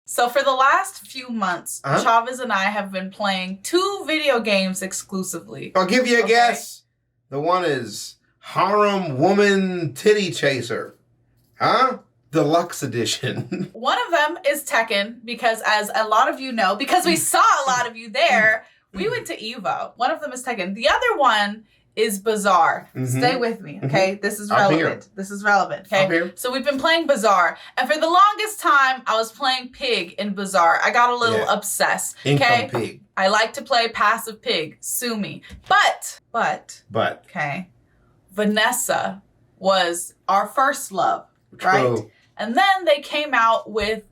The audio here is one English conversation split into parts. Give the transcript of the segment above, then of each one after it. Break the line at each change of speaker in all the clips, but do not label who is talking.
So for the last few months, Chavez and I have been playing 2 video games exclusively.
I'll give you a guess. The one is Harem Woman Titty Chaser. Huh? Deluxe edition.
One of them is Tekken, because as a lot of you know, because we saw a lot of you there, we went to Evo. One of them is Tekken. The other one is Bazaar. Stay with me, okay? This is relevant. This is relevant, okay? So we've been playing Bazaar, and for the longest time, I was playing Pig in Bazaar. I got a little obsessed, okay?
Pig.
I like to play passive Pig. Sue me. But, okay, Vanessa was our first love, right? And then they came out with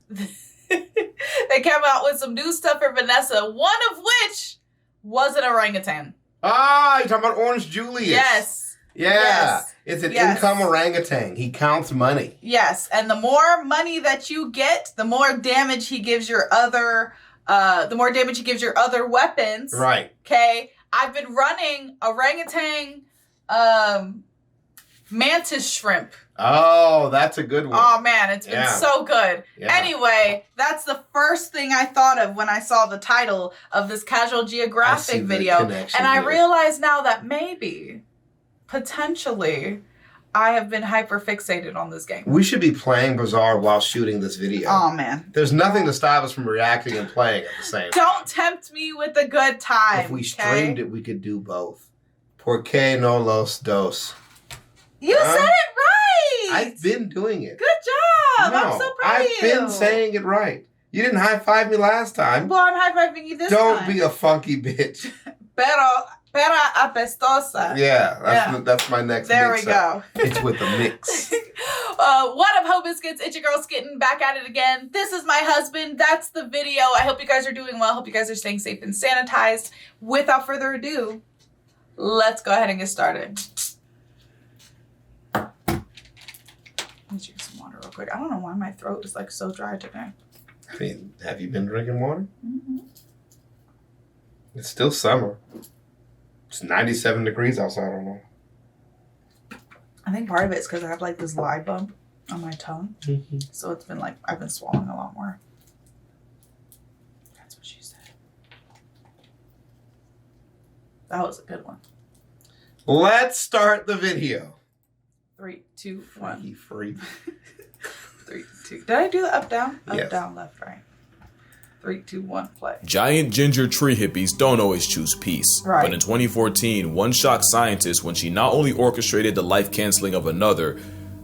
some new stuff for Vanessa, one of which was an orangutan.
Ah, you're talking about Orange Julius.
Yes.
Yeah. Yes. It's an income orangutan. He counts money.
Yes. And the more money that you get, the more damage he gives your other weapons.
Right.
Okay. I've been running orangutan mantis shrimp.
Oh, that's a good one.
Oh, man, it's been so good. Yeah. Anyway, that's the first thing I thought of when I saw the title of this Casual Geographic video. And I realize now that maybe, potentially, I have been hyper-fixated on this game.
We should be playing Bazaar while shooting this video.
Oh, man.
There's nothing to stop us from reacting and playing at the same time.
Don't tempt me with a good time.
If we streamed it, we could do both. Por qué no los dos?
You said it right!
I've been doing it.
Good job! I'm so proud of you.
I've been saying it right. You didn't high-five me last time.
Well, I'm high-fiving you this time.
Don't be a funky bitch.
Pera apestosa.
Yeah, that's my next
There we go.
It's with a mix.
What up, Ho Biscuits? It's your girl Skitten, back at it again. This is my husband. That's the video. I hope you guys are doing well. I hope you guys are staying safe and sanitized. Without further ado, let's go ahead and get started. Let me drink some water real quick. I don't know why my throat is like so dry today.
I mean, have you been drinking water? It's still summer. It's 97 degrees outside. I don't know.
I think part of it is because I have like this lie bump on my tongue. So it's been like, I've been swallowing a lot more. That's what she said. That was a good one.
Let's start the video.
3, 2, 1.
Free.
3, 2. Did I do the up, down? Up,
yes.
Down, left, right. 3, 2, 1, play.
Giant ginger tree hippies don't always choose peace.
Right.
But in 2014, one shocked scientist when she not only orchestrated the life canceling of another,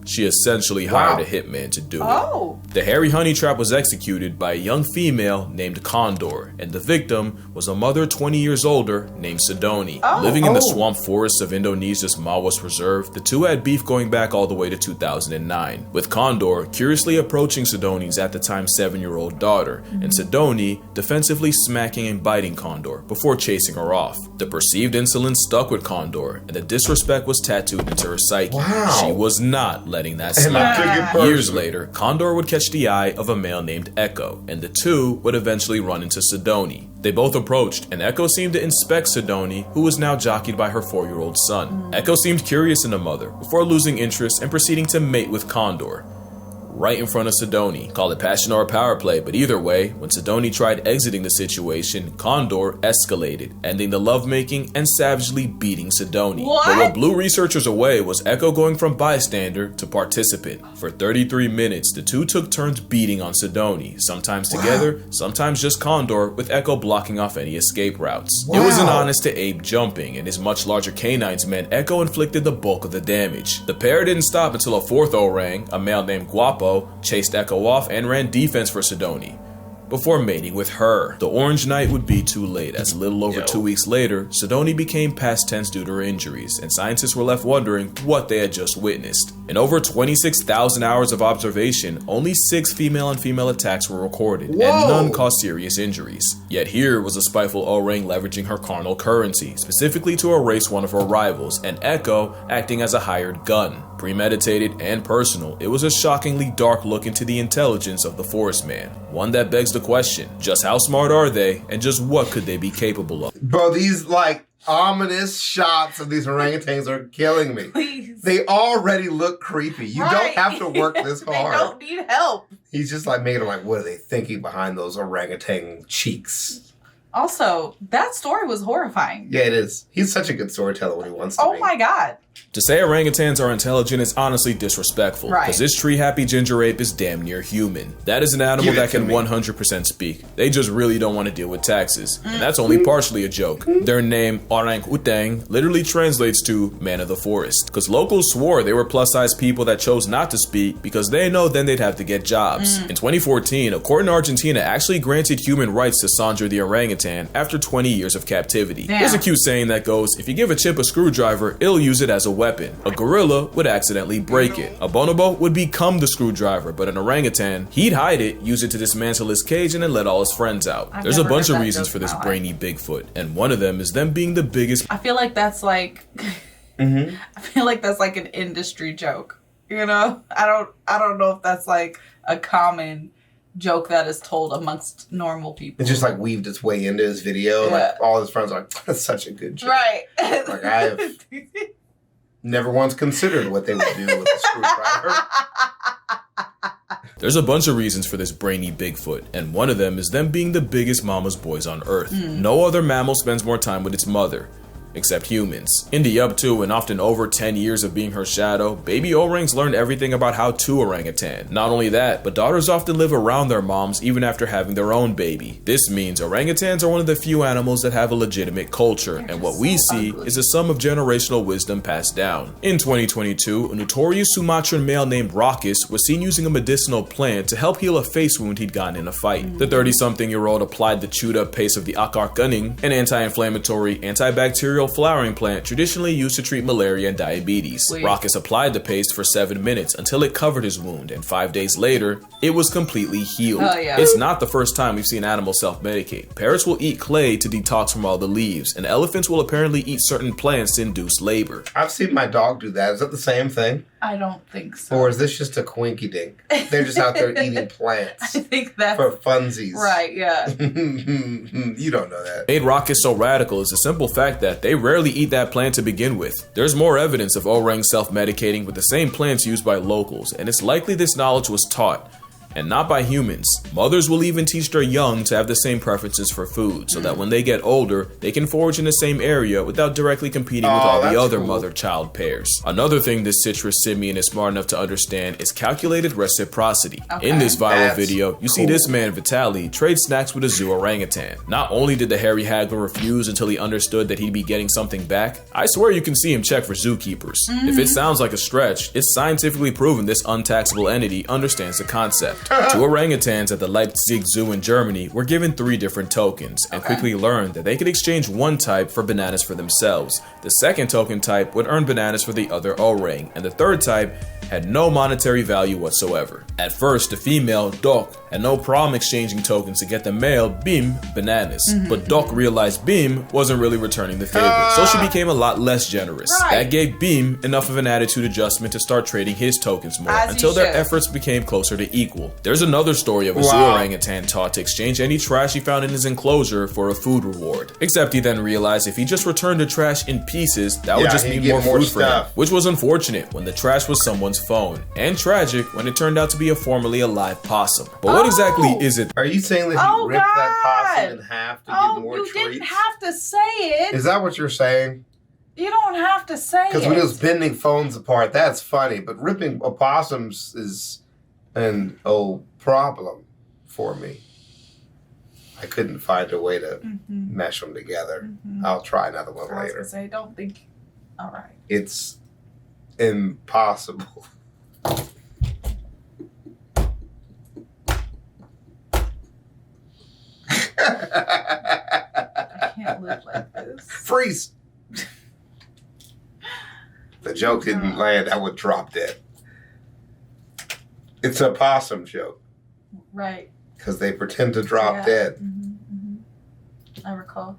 she essentially hired a hitman to do it. The hairy honey trap was executed by a young female named Condor, and the victim was a mother 20 years older named Sidoni. Living in the swamp forests of Indonesia's Mawas Reserve, the two had beef going back all the way to 2009, with Condor curiously approaching Sidoni's at the time 7-year-old daughter, and Sidoni defensively smacking and biting Condor before chasing her off. The perceived insolence stuck with Condor, and the disrespect was tattooed into her psyche. She was not letting that slide. Years later, Condor would catch the eye of a male named Echo, and the two would eventually run into Sidoni. They both approached, and Echo seemed to inspect Sidoni, who was now jockeyed by her 4-year-old son. Echo seemed curious in the mother, before losing interest and proceeding to mate with Condor. Right in front of Sidoni. Call it passion or power play, but either way, when Sidoni tried exiting the situation, Condor escalated, ending the lovemaking and savagely beating Sidoni. But what blew researchers away was Echo going from bystander to participant. For 33 minutes, the two took turns beating on Sidoni, sometimes together, sometimes just Condor, with Echo blocking off any escape routes. It was an honest to Abe jumping, and his much larger canines meant Echo inflicted the bulk of the damage. The pair didn't stop until a fourth orang, a male named Guapo, chased Echo off and ran defense for Sidoni before mating with her. The Orange Night would be too late, as a little over 2 weeks later, Sidoni became past tense due to her injuries, and scientists were left wondering what they had just witnessed. In over 26,000 hours of observation, only 6 female on female attacks were recorded, and none caused serious injuries. Yet here was a spiteful orang leveraging her carnal currency, specifically to erase one of her rivals, and Echo acting as a hired gun. Premeditated and personal, it was a shockingly dark look into the intelligence of the Forest Man. One that begs the question, just how smart are they, and just what could they be capable of?
Bro, these ominous shots of these orangutans are killing me.
Please.
They already look creepy. You don't have to work this hard.
They don't need help.
He's just like making them like, what are they thinking behind those orangutan cheeks?
Also, that story was horrifying.
Yeah, it is. He's such a good storyteller when he wants to be.
Oh my God.
To say orangutans are intelligent is honestly disrespectful, because this tree-happy ginger ape is damn near human. That is an animal that can 100% speak. They just really don't want to deal with taxes, and that's only partially a joke. Their name, orangutan, literally translates to man of the forest, because locals swore they were plus-size people that chose not to speak because they know then they'd have to get jobs. In 2014, a court in Argentina actually granted human rights to Sandra the orangutan after 20 years of captivity. There's a cute saying that goes, if you give a chimp a screwdriver, it'll use it as a weapon. A gorilla would accidentally break it. A bonobo would become the screwdriver, but an orangutan, he'd hide it, use it to dismantle his cage, and then let all his friends out. There's a bunch of reasons for this brainy Bigfoot, and one of them is them being the biggest.
I feel like that's like, I feel like that's like an industry joke. You know, I don't know if that's like a common joke that is told amongst normal people.
It just like weaved its way into his video. Like all his friends are like, that's such a good joke.
Right.
Like I have never once considered what they would do with a screwdriver.
There's a bunch of reasons for this brainy Bigfoot, and one of them is them being the biggest mama's boys on Earth. No other mammal spends more time with its mother, except humans. In the up to and often over 10 years of being her shadow, baby orangs learned everything about how to orangutan. Not only that, but daughters often live around their moms even after having their own baby. This means orangutans are one of the few animals that have a legitimate culture, and what we see is a sum of generational wisdom passed down. In 2022, a notorious Sumatran male named Raucus was seen using a medicinal plant to help heal a face wound he'd gotten in a fight. The 30-something-year-old applied the chewed-up paste of the akar kuning, an anti-inflammatory, antibacterial flowering plant traditionally used to treat malaria and diabetes. Raucus applied the paste for 7 minutes until it covered his wound, and 5 days later, it was completely healed. It's not the first time we've seen animals self-medicate. Parrots will eat clay to detox from all the leaves, and elephants will apparently eat certain plants to induce labor.
I've seen my dog do that. Is that the same thing?
I don't think so.
Or is this just a quinky dink? They're just out there eating plants.
I think that's
for funsies.
Right, yeah.
You don't know that.
What made Raucus so radical is the simple fact that they rarely eat that plant to begin with. There's more evidence of orangs self-medicating with the same plants used by locals, and it's likely this knowledge was taught, and not by humans. Mothers will even teach their young to have the same preferences for food, so that when they get older, they can forage in the same area without directly competing with all the other mother-child pairs. Another thing this citrus simian is smart enough to understand is calculated reciprocity. In this viral video, you see this man Vitaly trade snacks with a zoo orangutan. Not only did the hairy haggler refuse until he understood that he'd be getting something back, I swear you can see him check for zookeepers. If it sounds like a stretch, it's scientifically proven this untaxable entity understands the concept. Two orangutans at the Leipzig Zoo in Germany were given 3 different tokens and quickly learned that they could exchange one type for bananas for themselves. The second token type would earn bananas for the other orang, and the third type had no monetary value whatsoever. At first, the female, Doc, had no problem exchanging tokens to get the male, Bim, bananas. But Doc realized Bim wasn't really returning the favor, so she became a lot less generous. That gave Bim enough of an attitude adjustment to start trading his tokens more, until their efforts became closer to equal. There's another story of a zoo orangutan taught to exchange any trash he found in his enclosure for a food reward. Except he then realized if he just returned the trash in pieces, that would just mean more food for him, which was unfortunate when the trash was someone's phone, and tragic when it turned out to be a formerly alive possum. But what exactly is it?
Are you saying that he ripped that possum in half to get more treats?
You didn't have to say it.
Is that what you're saying?
You don't have to say it.
Because when he was bending phones apart, that's funny. But ripping opossums is an old problem for me. I couldn't find a way to mesh them together. I'll try another one later.
I was going to say, don't think... All right.
It's impossible.
I can't live like this.
Freeze! The joke didn't land, I would drop dead. It's a possum joke.
Right.
Because they pretend to drop dead.
I recall.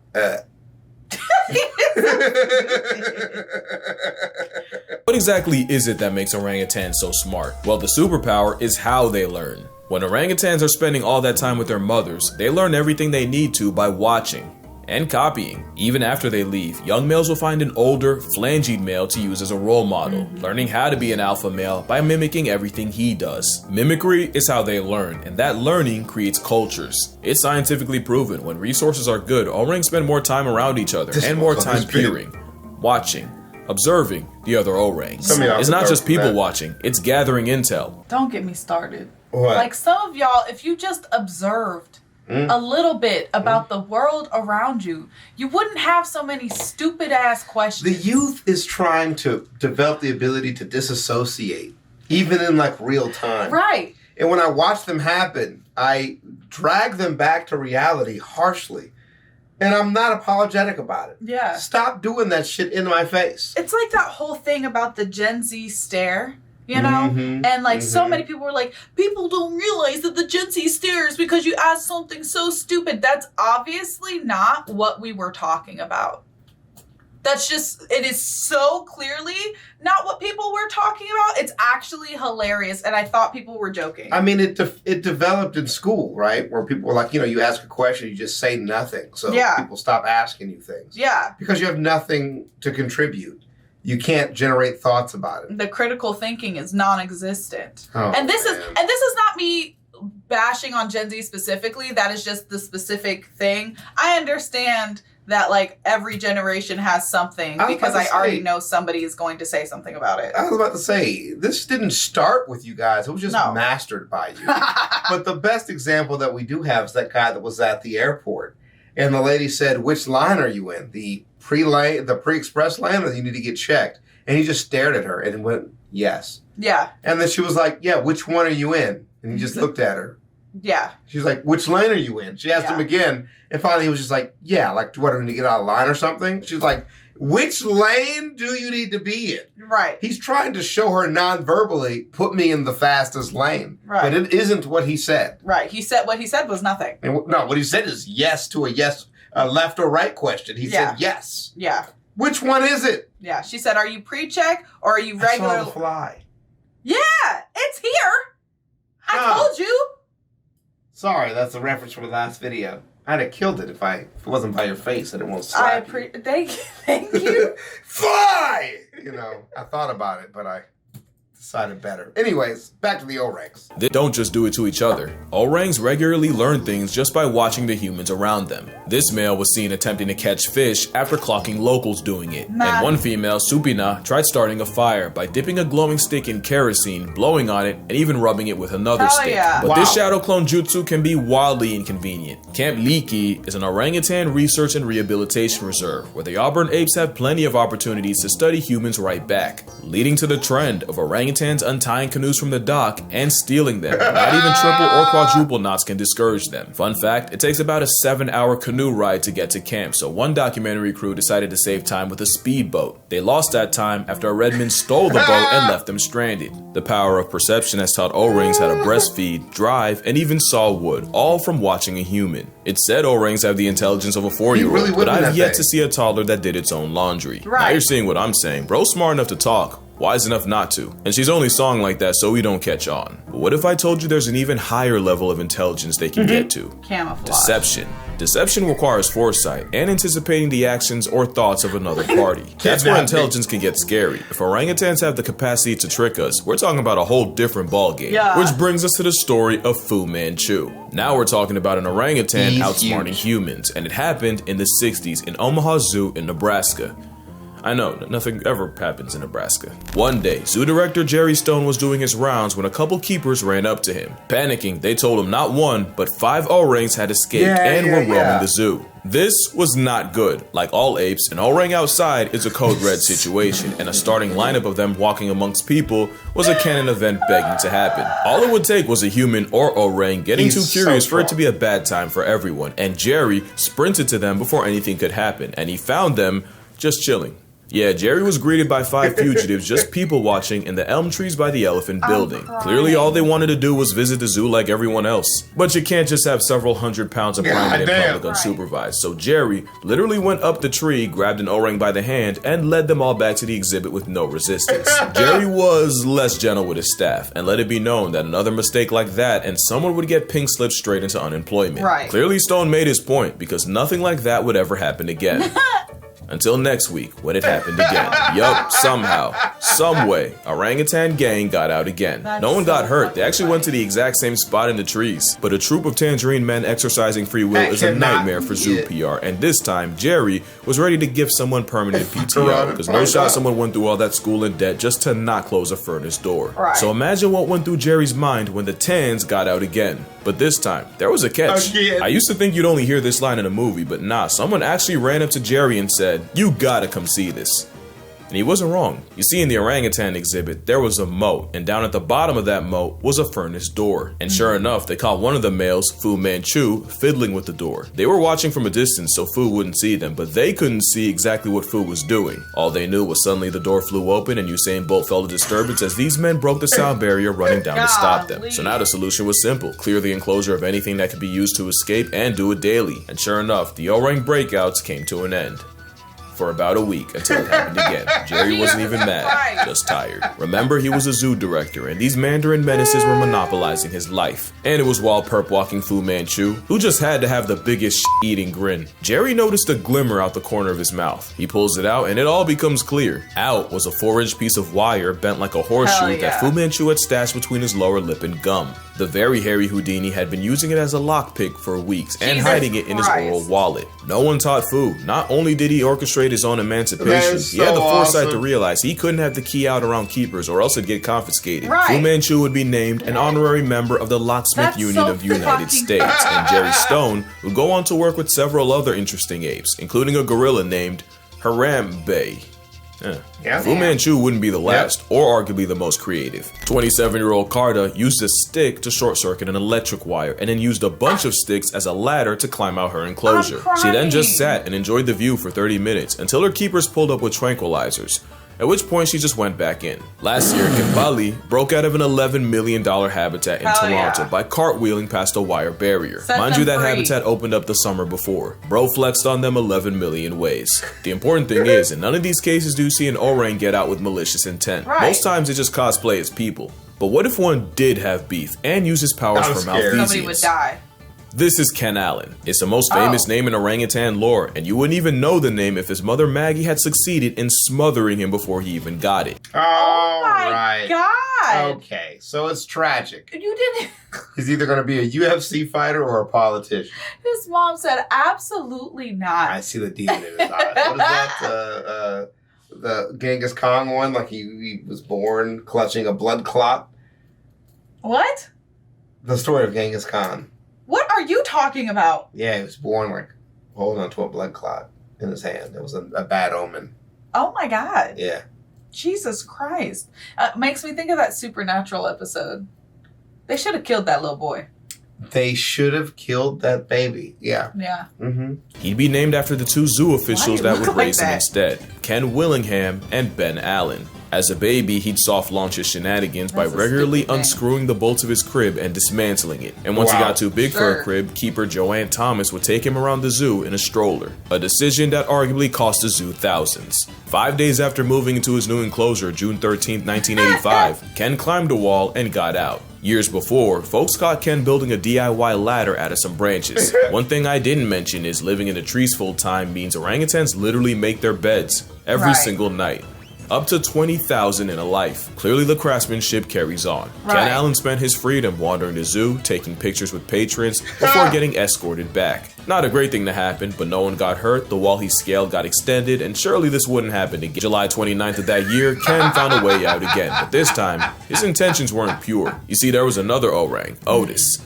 What exactly is it that makes orangutans so smart? Well, the superpower is how they learn. When orangutans are spending all that time with their mothers, they learn everything they need to by watching. and copying. Even after they leave, young males will find an older, flanged male to use as a role model, learning how to be an alpha male by mimicking everything he does. Mimicry is how they learn, and that learning creates cultures. It's scientifically proven when resources are good, orangs spend more time around each other and more time peering, watching, observing the other orangs. It's not just people watching, it's gathering intel.
Don't get me started.
What?
Like some of y'all, if you just observed a little bit about the world around you, you wouldn't have so many stupid ass questions.
The youth is trying to develop the ability to disassociate, even in like real time.
Right.
And when I watch them happen, I drag them back to reality harshly. And I'm not apologetic about it.
Yeah.
Stop doing that shit in my face.
It's like that whole thing about the Gen Z stare, you know? And like so many people were like, people don't realize that the Gen Z stares because you asked something so stupid. That's obviously not what we were talking about. That's just, it is so clearly not what people were talking about. It's actually hilarious, and I thought people were joking.
I mean, it developed in school, right? Where people were like, you ask a question, you just say nothing. So people stop asking you things.
Yeah.
Because you have nothing to contribute. You can't generate thoughts about it.
The critical thinking is non-existent.
Oh,
and this is not me bashing on Gen Z specifically. That is just the specific thing. I understand that like every generation has something because I already know somebody is going to say something about it.
I was about to say, this didn't start with you guys. It was just mastered by you. But the best example that we do have is that guy that was at the airport. And the lady said, which line are you in? The pre-express lane, or you need to get checked? And he just stared at her and went, yes. Yeah. And then she was like, yeah, which one are you in? And he just looked at her. Yeah. She's like, which lane are you in? She asked him again. And finally he was just like, yeah, like, do I need to get out of line or something? She's like, which lane do you need to be in? Right. He's trying to show her non-verbally, put me in the fastest lane. Right. But it isn't what he said.
Right. What he said was nothing.
And what he said is yes to a left or right question. He said yes. Yeah. Which one is it?
Yeah. She said, are you pre-check or are you regular?
I saw the fly.
Yeah. It's here. I told you.
Sorry, that's a reference from the last video. I'd have killed it if it wasn't by your face and it won't slap you.
Thank you.
Fly! I thought about it, but I decided better. Anyways, back to the orangs.
They don't just do it to each other. Orangs regularly learn things just by watching the humans around them. This male was seen attempting to catch fish after clocking locals doing it. And one female, Supina, tried starting a fire by dipping a glowing stick in kerosene, blowing on it, and even rubbing it with another stick. But this shadow clone jutsu can be wildly inconvenient. Camp Liki is an orangutan research and rehabilitation reserve where the auburn apes have plenty of opportunities to study humans right back, leading to the trend of orangutans untying canoes from the dock and stealing them. Not even triple or quadruple knots can discourage them. Fun fact, it takes about a 7-hour canoe ride to get to camp, so one documentary crew decided to save time with a speedboat. They lost that time after a redman stole the boat and left them stranded. The power of perception has taught orangs how to breastfeed, drive, and even saw wood, all from watching a human. It said orangs have the intelligence of a 4-year-old, but I've yet to see a toddler that did its own laundry. Now you're seeing what I'm saying. Bro's smart enough to talk, wise enough not to. And she's only sawing like that so we don't catch on. But what if I told you there's an even higher level of intelligence they can get to?
Camouflage.
Deception. Deception requires foresight and anticipating the actions or thoughts of another party. That's where intelligence can get scary. If orangutans have the capacity to trick us, we're talking about a whole different ballgame. Yeah. Which brings us to the story of Fu Manchu. Now we're talking about an orangutan outsmarting humans, and it happened in the 60s in Omaha Zoo in Nebraska. I know, nothing ever happens in Nebraska. One day, zoo director Jerry Stone was doing his rounds when a couple keepers ran up to him. Panicking, they told him not 1, but 5 orangs had escaped and were roaming the zoo. This was not good. Like all apes, an orang outside is a code red situation, and a starting lineup of them walking amongst people was a canon event begging to happen. All it would take was a human or orang getting too curious for it to be a bad time for everyone, and Jerry sprinted to them before anything could happen, and he found them just chilling. Yeah, Jerry was greeted by 5 fugitives just people watching in the elm trees by the elephant building. Clearly all they wanted to do was visit the zoo like everyone else. But you can't just have several hundred pounds of primate in public unsupervised. So Jerry literally went up the tree, grabbed an orang by the hand, and led them all back to the exhibit with no resistance. Jerry was less gentle with his staff, and let it be known that another mistake like that and someone would get pink slipped straight into unemployment. Clearly Stone made his point, because nothing like that would ever happen again. Until next week, when it happened again. Yup, somehow, some way, orangutan gang got out again. No one got hurt. They actually went to the exact same spot in the trees. But a troop of tangerine men exercising free will is a nightmare for zoo PR. And this time, Jerry was ready to give someone permanent PTO. Because no shot someone went through all that school in debt just to not close a furnace door. So imagine what went through Jerry's mind when the tans got out again. But this time, there was a catch. I used to think you'd only hear this line in a movie, but nah, someone actually ran up to Jerry and said, "You gotta come see this." And he wasn't wrong. You see, in the orangutan exhibit, there was a moat, and down at the bottom of that moat was a furnace door. And sure enough, they caught one of the males, Fu Manchu, fiddling with the door. They were watching from a distance so Fu wouldn't see them, but they couldn't see exactly what Fu was doing. All they knew was suddenly the door flew open and Usain Bolt felt a disturbance as these men broke the sound barrier running down to stop them. So now the solution was simple. Clear the enclosure of anything that could be used to escape and do it daily. And sure enough, the orang breakouts came to an end. For about a week until it happened again. Jerry wasn't even mad, just tired. Remember, he was a zoo director, and these Mandarin menaces were monopolizing his life. And it was while perp walking Fu Manchu, who just had to have the biggest eating grin. Jerry noticed a glimmer out the corner of his mouth. He pulls it out, and it all becomes clear. Out was a 4-inch piece of wire bent like a horseshoe that Fu Manchu had stashed between his lower lip and gum. The very hairy Houdini had been using it as a lockpick for weeks and hiding it in his oral wallet. No one taught Fu. Not only did he orchestrate his own emancipation, he had the foresight to realize he couldn't have the key out around keepers or else it'd get confiscated. Fu Manchu would be named an honorary member of the Locksmith Union of the United States, and Jerry Stone would go on to work with several other interesting apes, including a gorilla named Harambe. Fu Manchu wouldn't be the last, or arguably the most creative. 27-year-old Carta used a stick to short-circuit an electric wire, and then used a bunch of sticks as a ladder to climb out her enclosure. She then just sat and enjoyed the view for 30 minutes, until her keepers pulled up with tranquilizers. At which point she just went back in. Last year, Kimbali broke out of an $11 million habitat in Toronto by cartwheeling past a wire barrier. Mind you, that habitat opened up the summer before. Bro flexed on them 11 million ways. The important thing is, in none of these cases do you see an orang get out with malicious intent. Most times they just cosplay as people. But what if one did have beef and use his powers for malfeasance?
Somebody would die.
This is Ken Allen. It's the most famous name in orangutan lore, and you wouldn't even know the name if his mother Maggie had succeeded in smothering him before he even got it.
Oh my God.
Okay, so it's tragic.
You didn't.
He's either going to be a UFC fighter or a politician.
His mom said, absolutely not.
I see the demon in his eyes. What is that? The Genghis Khan one? Like he was born clutching a blood clot?
What?
The story of Genghis Khan.
What are you talking about?
Yeah, he was born like holding onto a blood clot in his hand. It was a bad omen.
Oh my God.
Yeah.
Jesus Christ. Makes me think of that Supernatural episode. They should have killed that little boy.
They should have killed that baby. Yeah.
Yeah.
Mm-hmm.
He'd be named after the 2 zoo officials that would raise him instead, Ken Willingham and Ben Allen. As a baby, he'd soft launch his shenanigans by regularly unscrewing the bolts of his crib and dismantling it. And once he got too big for a crib, keeper Joanne Thomas would take him around the zoo in a stroller. A decision that arguably cost the zoo thousands. 5 days after moving into his new enclosure, June 13, 1985, Ken climbed a wall and got out. Years before, folks caught Ken building a DIY ladder out of some branches. One thing I didn't mention is living in the trees full time means orangutans literally make their beds every single night. Up to 20,000 in a life. Clearly the craftsmanship carries on. Ken Allen spent his freedom wandering the zoo, taking pictures with patrons, before getting escorted back. Not a great thing to happen, but no one got hurt, the wall he scaled got extended, and surely this wouldn't happen again. July 29th of that year, Ken found a way out again, but this time, his intentions weren't pure. You see, there was another orang, Otis.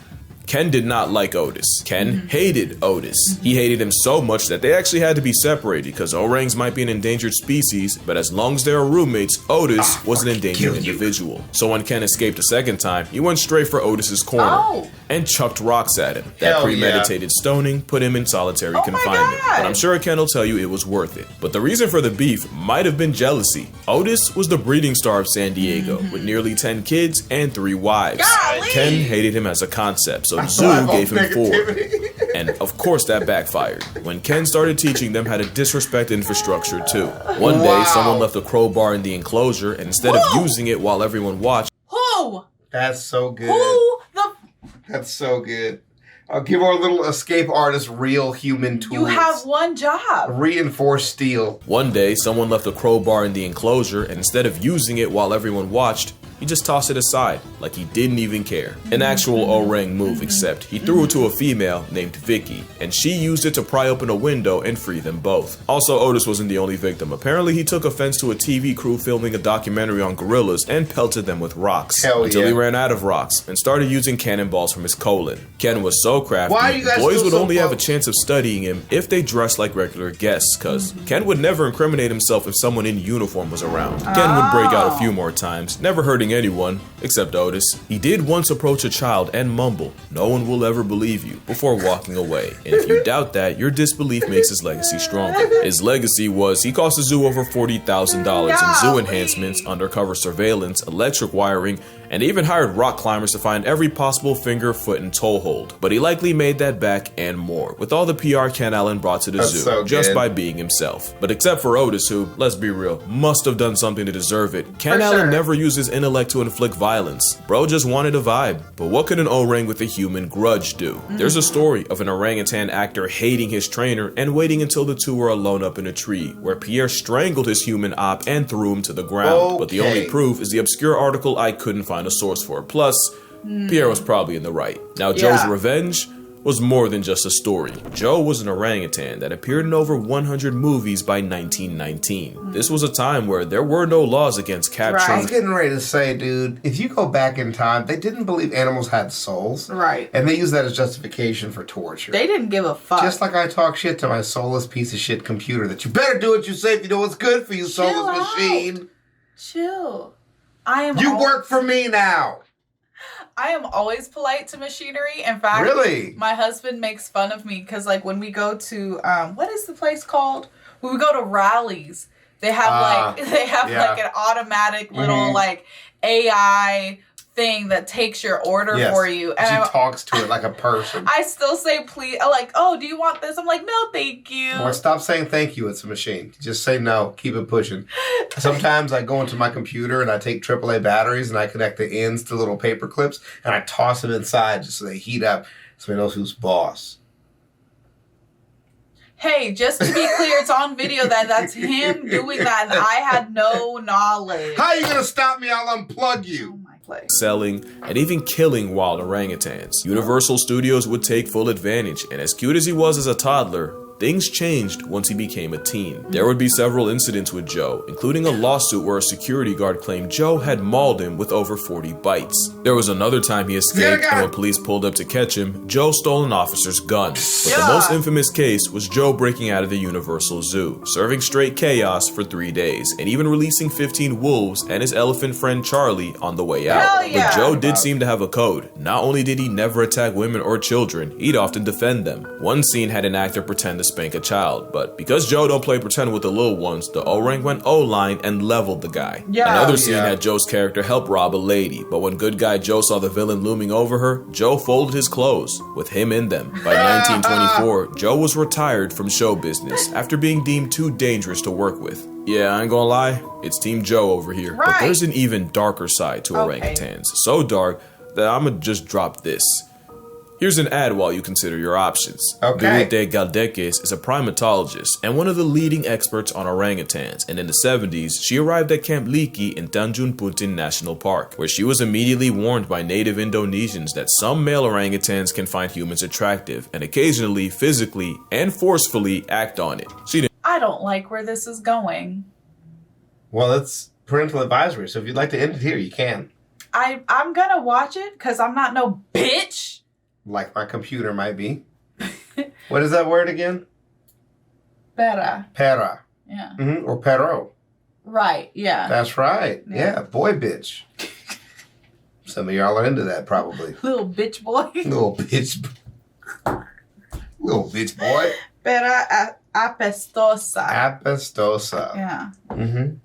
Ken did not like Otis. Ken hated Otis. He hated him so much that they actually had to be separated because orangs might be an endangered species, but as long as they were roommates, Otis was an endangered individual. So when Ken escaped a second time, he went straight for Otis's corner and chucked rocks at him. That premeditated stoning put him in solitary confinement. But I'm sure Ken will tell you it was worth it. But the reason for the beef might have been jealousy. Otis was the breeding star of San Diego with nearly 10 kids and 3 wives. Ken hated him as a concept, so Zoo gave him 4. And of course that backfired when Ken started teaching them how to disrespect infrastructure too. One day someone left a crowbar in the enclosure and instead of using it while everyone watched.
Who?
That's so good.
Who the?
That's so good. I'll give our little escape artist real human tools.
You have one job.
Reinforced steel.
One day someone left a crowbar in the enclosure and instead of using it while everyone watched, he just tossed it aside, like he didn't even care. An actual orang move, except he threw it to a female named Vicky, and she used it to pry open a window and free them both. Also, Otis wasn't the only victim. Apparently, he took offense to a TV crew filming a documentary on gorillas and pelted them with rocks. Until he ran out of rocks and started using cannonballs from his colon. Ken was so crafty, boys would only have a chance of studying him if they dressed like regular guests, cause Ken would never incriminate himself if someone in uniform was around. Ken would break out a few more times, never hurting anyone except Otis. He did once approach a child and mumble, "No one will ever believe you," before walking away. And if you doubt that, your disbelief makes his legacy stronger. His legacy was he cost the zoo over $40,000 in zoo enhancements, undercover surveillance, electric wiring, and even hired rock climbers to find every possible finger, foot, and toe hold. But he likely made that back and more, with all the PR Ken Allen brought to the zoo, just by being himself. But except for Otis, who, let's be real, must have done something to deserve it, Ken Allen never used his intellect to inflict violence. Bro just wanted a vibe. But what could an orang with a human grudge do? There's a story of an orangutan actor hating his trainer and waiting until the two were alone up in a tree, where Pierre strangled his human op and threw him to the ground. But the only proof is the obscure article I couldn't find a source for. Plus, Pierre was probably in the right. Now, Joe's revenge was more than just a story. Joe was an orangutan that appeared in over 100 movies by 1919. This was a time where there were no laws against capturing.
I was getting ready to say, dude, if you go back in time, they didn't believe animals had souls.
Right.
And they used that as justification for torture.
They didn't give a fuck.
Just like I talk shit to my soulless piece of shit computer that you better do what you say if you know what's good for you, soulless machine.
Chill.
You work for me now.
I am always polite to machinery. In fact, my husband makes fun of me because, like, when we go to what is the place called? When we go to rallies, they have like an automatic little like AI thing that takes your order for you, and
she talks to it like a person.
I still say please. I'm like, oh, do you want this? I'm like, no, thank you.
Or stop saying thank you. It's a machine. Just say no. Keep it pushing. Sometimes I go into my computer and I take AAA batteries and I connect the ends to little paper clips and I toss them inside just so they heat up, so he knows who's boss.
Hey, just to be clear, it's on video that's him doing that, and I had no knowledge.
How are you gonna stop me? I'll unplug you.
Selling, and even killing wild orangutans. Universal Studios would take full advantage, and as cute as he was as a toddler, things changed once he became a teen. There would be several incidents with Joe, including a lawsuit where a security guard claimed Joe had mauled him with over 40 bites. There was another time he escaped, and when police pulled up to catch him, Joe stole an officer's gun. But the most infamous case was Joe breaking out of the Universal Zoo, serving straight chaos for 3 days, and even releasing 15 wolves and his elephant friend Charlie on the way out. But Joe did seem to have a code. Not only did he never attack women or children, he'd often defend them. One scene had an actor pretend to spank a child, but because Joe don't play pretend with the little ones, the orang went O-line and leveled the guy. Another scene had Joe's character help rob a lady, but when good guy Joe saw the villain looming over her, Joe folded his clothes, with him in them. By 1924, Joe was retired from show business after being deemed too dangerous to work with. Yeah, I ain't gonna lie, it's Team Joe over here. But there's an even darker side to orangutans. So dark that I'ma just drop this. Here's an ad while you consider your options. Birute Galdeques is a primatologist and one of the leading experts on orangutans, and in the 70s, she arrived at Camp Liki in Tanjung Putin National Park, where she was immediately warned by native Indonesians that some male orangutans can find humans attractive and occasionally physically and forcefully act on it.
I don't like where this is going.
Well, it's parental advisory, so if you'd like to end it here, you can.
I'm gonna watch it because I'm not no bitch.
like my computer might be. What is that word again?
Pera.
Pera.
Yeah.
Or pero.
Right, yeah.
That's right. Yeah, boy bitch. Some of y'all are into that probably.
Little bitch boy.
Little bitch. Little bitch boy.
Pera apestosa.
Apestosa.
Yeah.
Mm-hmm.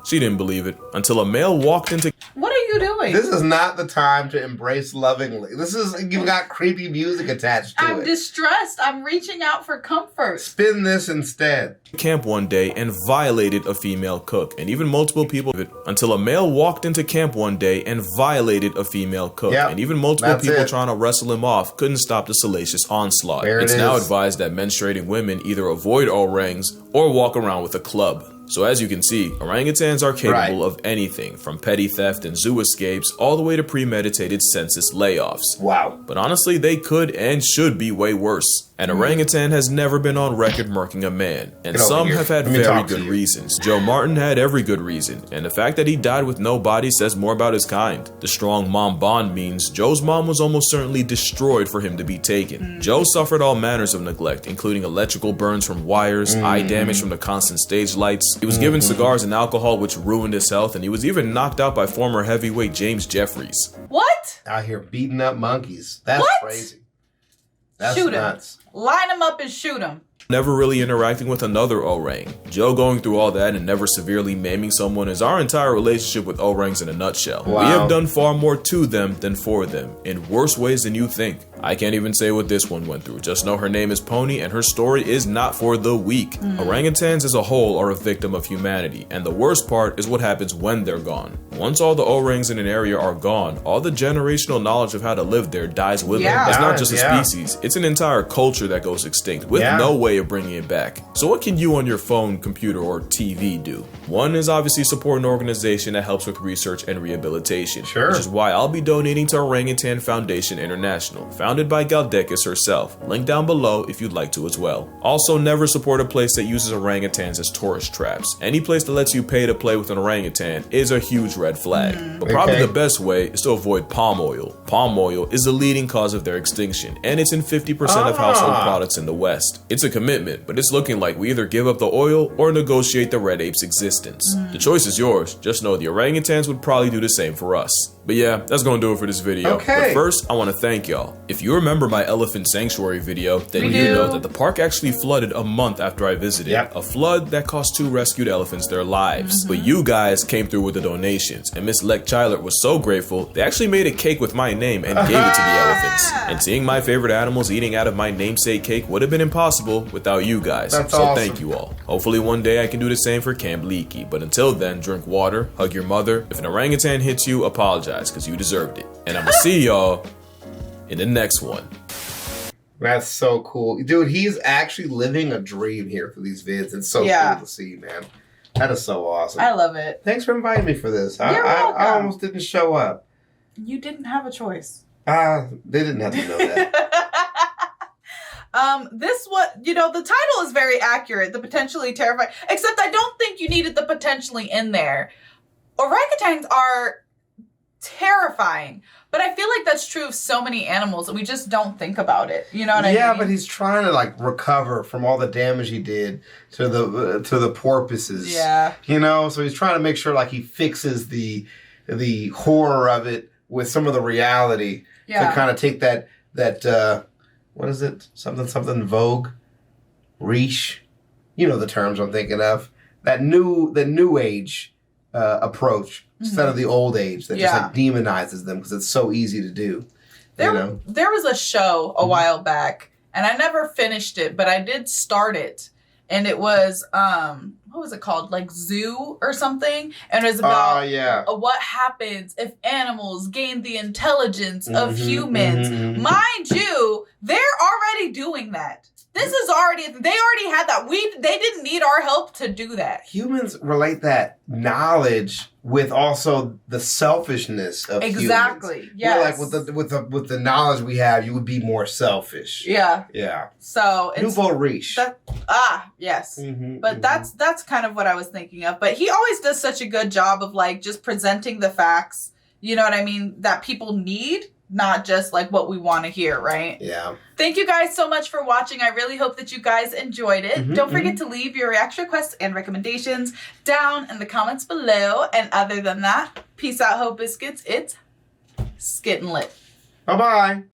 She didn't believe it until a male walked into...
What are you doing?
This is not the time to embrace lovingly. You've got creepy music attached to it.
I'm distressed. I'm reaching out for comfort.
Spin this instead.
Camp one day and violated a female cook, and even multiple people... Until a male walked into camp one day and violated a female cook, and even multiple people trying to wrestle him off couldn't stop the salacious onslaught. It's now advised that menstruating women either avoid orangs or walk around with a club. So as you can see, orangutans are capable of anything from petty theft and zoo escapes all the way to premeditated census layoffs.
Wow.
But honestly, they could and should be way worse. An orangutan has never been on record murking a man, and some have had very good reasons. Joe Martin had every good reason, and the fact that he died with no body says more about his kind. The strong mom bond means Joe's mom was almost certainly destroyed for him to be taken. Joe suffered all manners of neglect, including electrical burns from wires, eye damage from the constant stage lights. He was given cigars and alcohol, which ruined his health, and he was even knocked out by former heavyweight James Jeffries.
What?
Out here beating up monkeys. That's crazy. That's
shoot
nuts.
Him. Line him up and shoot him.
Never really interacting with another orang. Joe going through all that and never severely maiming someone is our entire relationship with orangs in a nutshell.
Wow.
We have done far more to them than for them, in worse ways than you think. I can't even say what this one went through. Just know her name is Pony and her story is not for the weak. Orangutans as a whole are a victim of humanity, and the worst part is what happens when they're gone. Once all the orangs in an area are gone, all the generational knowledge of how to live there dies with them. It's not just a species, it's an entire culture that goes extinct with no way of bringing it back. So what can you on your phone, computer, or TV do? One is obviously support an organization that helps with research and rehabilitation, which is why I'll be donating to Orangutan Foundation International, founded by Galdekis herself. Link down below if you'd like to as well. Also, never support a place that uses orangutans as tourist traps. Any place that lets you pay to play with an orangutan is a huge red flag. But probably the best way is to avoid palm oil. Palm oil is the leading cause of their extinction, and it's in 50% of household products in the West. It's a commitment, but it's looking like we either give up the oil or negotiate the red ape's existence. The choice is yours. Just know the orangutans would probably do the same for us. But yeah, that's gonna do it for this video. But first, I want to thank y'all. If you remember my elephant sanctuary video, then you know that the park actually flooded a month after I visited. A flood that cost 2 rescued elephants their lives. But you guys came through with the donations, and Miss Leck Chyler was so grateful, they actually made a cake with my name and gave it to the elephants. And seeing my favorite animals eating out of my namesake cake would have been impossible without you guys. So thank you all. Hopefully one day I can do the same for Camp Leaky, but until then, drink water, hug your mother. If an orangutan hits you, apologize, because you deserved it. And I'm gonna see y'all in the next one.
That's so cool. Dude, he's actually living a dream here for these vids. It's so cool to see, man. That is so awesome.
I love it.
Thanks for inviting me for this.
You're welcome.
I almost didn't show up.
You didn't have a choice.
They didn't have to know that.
The title is very accurate. The potentially terrifying, except I don't think you needed the potentially in there. Orangutans are terrifying, but I feel like that's true of so many animals and we just don't think about it. You know what I mean?
Yeah, but he's trying to like recover from all the damage he did to the porpoises. Yeah. You know, so he's trying to make sure like he fixes the horror of it with some of the reality to kind of take that what is it? Something Vogue, Riche. You know the terms I'm thinking of. That new age approach instead of the old age that just like demonizes them because it's so easy to do. There was a show a while back and I never finished it, but I did start it. And it was, what was it called? Like Zoo or something? And it was about what happens if animals gain the intelligence of humans. Mind you, they're already doing that. This is they already had that. They didn't need our help to do that. Humans relate that knowledge with also the selfishness of humans. Exactly. Yes. We're like with the knowledge we have, you would be more selfish. Yeah. Yeah. So it's nouveau riche. Yes. But that's kind of what I was thinking of. But he always does such a good job of like just presenting the facts. You know what I mean? That people need.
not just like what we want to hear, right?
Yeah.
Thank you guys so much for watching. I really hope that you guys enjoyed it. Don't forget to leave your reaction requests and recommendations down in the comments below. And other than that, peace out, Hope Biscuits. It's Skittin' Lit.
Bye-bye.